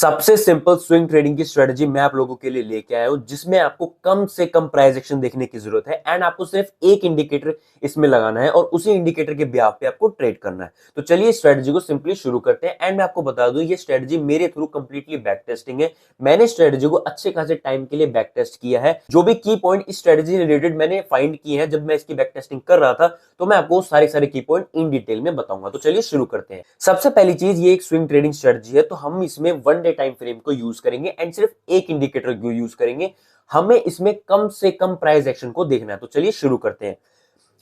सबसे simple swing trading की strategy मैं आप लोगों के लिए लेके आया हूं, जिसमें आपको कम से कम प्राइस एक्शन देखने की जरूरत है एंड आपको सिर्फ एक इंडिकेटर इसमें लगाना है और उसी इंडिकेटर के ब्याह पे आपको ट्रेड करना है। तो चलिए स्ट्रेटजी को सिंपली शुरू करते हैं एंड मैं आपको बता दूं ये स्ट्रेटजी मेरे थ्रू कंप्लीटली बैक टेस्टिंग है। मैंने स्ट्रेटजी को अच्छे खासे टाइम के लिए बैक टेस्ट किया है। जो भी की पॉइंट इस स्ट्रेटजी रिलेटेड मैंने फाइंड किए हैं जब मैं इसकी बैक टेस्टिंग कर रहा था, तो मैं आपको सारे की पॉइंट इन डिटेल में बताऊंगा। तो चलिए शुरू करते हैं। सबसे पहली चीज, ये एक स्विंग ट्रेडिंग स्ट्रेटजी है, तो हम इसमें वन डे टाइम फ्रेम को यूज करेंगे एंड सिर्फ एक इंडिकेटर को यूज करेंगे। हमें इसमें कम से कम प्राइस एक्शन को देखना है। तो चलिए शुरू करते हैं।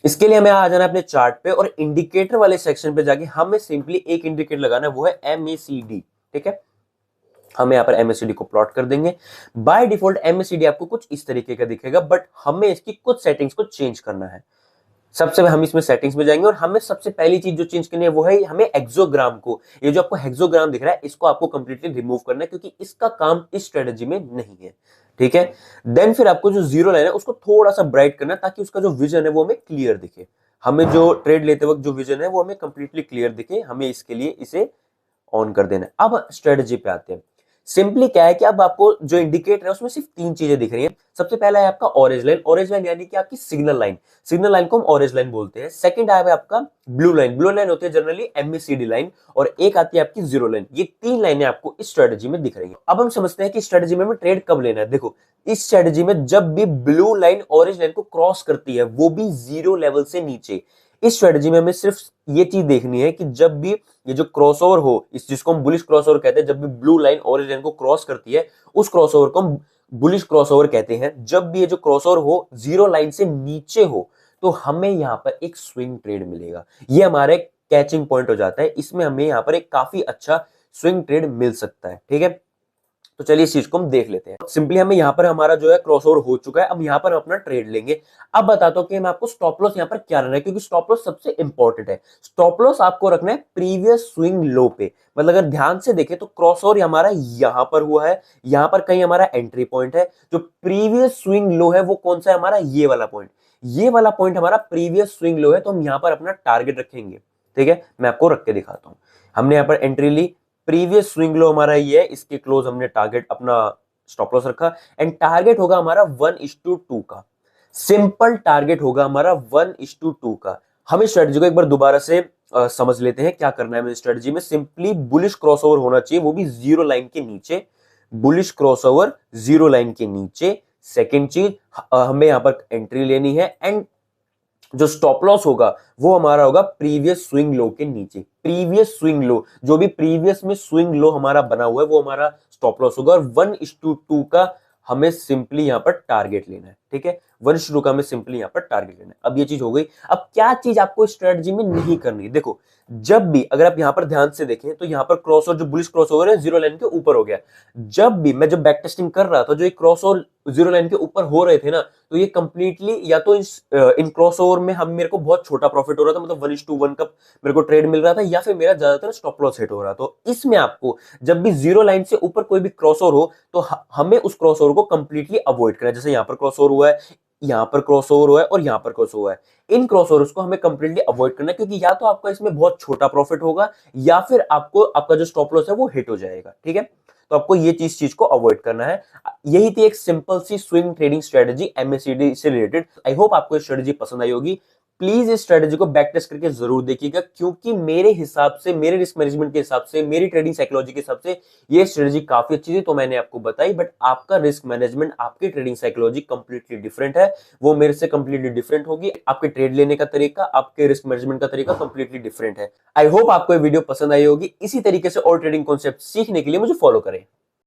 इसके लिए हमें आ जाना है अपने चार्ट पे और इंडिकेटर वाले सेक्शन पे जाके हमें सिंपली एक इंडिकेटर लगाना है, वो है MACD। ठीक है, हम यहाँ पर MACD को प्लॉट कर देंगे। बाय डिफॉल्ट MACD आपको कुछ इस तरीके का दिखेगा, बट हमें इसकी कुछ सेटिंग्स को चेंज करना है। सबसे हम इसमें सेटिंग्स में जाएंगे और हमें सबसे पहली चीज जो चेंज करनी है वो है हमें हेक्सोग्राम को, ये जो आपको हेक्सोग्राम दिख रहा है इसको आपको कंप्लीटली रिमूव करना है, क्योंकि इसका काम इस स्ट्रेटजी में नहीं है। ठीक है, देन फिर आपको जो जीरो लाइन है उसको थोड़ा सा ब्राइट करना है ताकि उसका जो विजन है वो हमें क्लियर दिखे। हमें जो ट्रेड लेते वक्त जो विजन है वो हमें कंप्लीटली क्लियर दिखे, हमें इसके लिए इसे ऑन कर देना है। अब स्ट्रेटजी पे आते हैं। सिंपली क्या है कि अब आपको जो इंडिकेटर है उसमें सिर्फ तीन चीजें दिख रही हैं। सबसे पहला है आपका ऑरेंज लाइन, ऑरेंज लाइन यानी कि आपकी सिग्नल लाइन, सिग्नल लाइन को हम ऑरेंज लाइन बोलते हैं। सेकंड आया है आपका ब्लू लाइन, ब्लू लाइन होती है जनरली MACD लाइन, और एक आती है आपकी जीरो लाइन। ये तीन लाइनें आपको इस स्ट्रेटजी में दिख रही है। अब हम समझते हैं कि स्ट्रेटजी में हमें ट्रेड कब लेना है। देखो, इस स्ट्रेटजी में जब भी ब्लू लाइन ऑरेंज लाइन को क्रॉस करती है, वो भी जीरो लेवल से नीचे, इस स्ट्रेटजी में हमें सिर्फ ये चीज देखनी है कि जब भी ये जो क्रॉसओवर हो, इस जिसको हम बुलिश क्रॉसओवर कहते हैं, जब भी ब्लू लाइन ऑरेंज लाइन को क्रॉस करती है उस क्रॉसओवर को हम बुलिश क्रॉसओवर कहते हैं। जब भी ये जो क्रॉसओवर हो जीरो लाइन से नीचे हो, तो हमें यहाँ पर एक स्विंग ट्रेड मिलेगा। ये हमारा एक कैचिंग पॉइंट हो जाता है, इसमें हमें यहाँ पर एक काफी अच्छा स्विंग ट्रेड मिल सकता है। ठीक है, तो चलिए इस चीज को हम देख लेते हैं। सिंपली हमें यहाँ पर हमारा जो है क्रॉसओवर हो चुका है, अब यहाँ पर हम अपना ट्रेड लेंगे। अब बताता हूँ कि मैं आपको स्टॉप लॉस यहाँ पर क्या रखना है, क्योंकि स्टॉप लॉस सबसे इंपॉर्टेंट है। स्टॉप लॉस आपको रखना है प्रीवियस स्विंग लो पे। मतलब अगर ध्यान से देखें तो क्रॉसओवर हमारा यहाँ पर हुआ है, यहाँ पर कहीं हमारा एंट्री पॉइंट है। जो प्रीवियस स्विंग लो है वो कौन सा है हमारा, ये वाला पॉइंट। ये वाला पॉइंट हमारा प्रीवियस स्विंग लो है, तो हम यहाँ पर अपना टारगेट रखेंगे। ठीक है, मैं आपको रख के दिखाता हूँ। हमने यहाँ पर एंट्री ली, प्रीवियस स्विंग लो हमारा ये है, इसके क्लोज हमने टारगेट अपना स्टॉप लॉस रखा एंड टारगेट होगा हमारा 1:2 का। सिंपल टारगेट होगा हमारा 1:2 का। हम इस स्ट्रेटजी को एक बार दोबारा से समझ लेते हैं क्या करना है हमें स्ट्रेटजी में। सिंपली बुलिश क्रॉसओवर होना चाहिए, वो भी जीरो लाइन के नीचे, बुलिश क्रॉसओवर जीरो लाइन के नीचे। सेकेंड चीज, हमें यहां पर एंट्री लेनी है एंड जो स्टॉप लॉस होगा वो हमारा होगा प्रीवियस स्विंग लो के नीचे। प्रीवियस स्विंग लो, जो भी प्रीवियस में स्विंग लो हमारा बना हुआ है वो हमारा स्टॉप लॉस होगा, और 1:2 का हमें सिंपली यहां पर टारगेट लेना है। ठीक है, 1:2 का हमें सिंपली यहां पर टारगेट लेना है। अब ये चीज हो गई। अब क्या चीज आपको स्ट्रेटजी में नहीं करनी है, देखो जब भी अगर आप यहां पर ध्यान से देखें तो यहां पर क्रॉसओवर जो बुलिश क्रॉसओवर है जीरो लाइन के ऊपर हो गया। जब भी मैं जब बैक टेस्टिंग कर रहा था, जो एक क्रॉसओवर जीरो लाइन के ऊपर हो रहे थे ना, तो ये कंप्लीटली या तो इन क्रॉसओवर में हम मेरे को बहुत छोटा प्रॉफिट हो रहा था, मतलब 1:1 का मेरे को ट्रेड मिल रहा था, या फिर मेरा ज्यादातर स्टॉप लॉस हिट हो रहा था। तो इसमें आपको जब भी जीरो लाइन से ऊपर कोई भी क्रॉसओवर हो तो हमें उस क्रॉसओवर को कंप्लीटली अवॉइड करना है। जैसे यहाँ पर क्रॉसओवर हुआ है, यहाँ पर क्रॉसओवर हुआ है और यहाँ पर क्रॉसओवर हुआ है, इन क्रॉसओवर्स को हमें कंप्लीटली अवॉइड करना है, क्योंकि या तो आपका इसमें बहुत छोटा प्रॉफिट होगा या फिर आपको आपका जो स्टॉप लॉस है वो हिट हो जाएगा। ठीक है, तो आपको ये चीज को अवॉइड करना है। यही थी एक सिंपल सी स्विंग ट्रेडिंग स्ट्रेटजी MACD से रिलेटेड। आई होप आपको ये स्ट्रेटजी पसंद आई होगी। प्लीज इस स्ट्रेटजी को बैक टेस्ट करके जरूर देखिएगा, क्योंकि मेरे हिसाब से, मेरे रिस्क मैनेजमेंट के हिसाब से, मेरी ट्रेडिंग साइकोलॉजी के हिसाब से ये स्ट्रेटजी काफी अच्छी थी, तो मैंने आपको बताई। बट आपका रिस्क मैनेजमेंट, आपकी ट्रेडिंग साइकोलॉजी कंप्लीटली डिफरेंट है, वो मेरे से कंप्लीटली डिफरेंट होगी। आपके ट्रेड लेने का तरीका, आपके रिस्क मैनेजमेंट का तरीका कंप्लीटली डिफरेंट है। आई होप आपको ये वीडियो पसंद आई होगी। इसी तरीके से और ट्रेडिंग कॉन्सेप्ट सीखने के लिए मुझे फॉलो करें।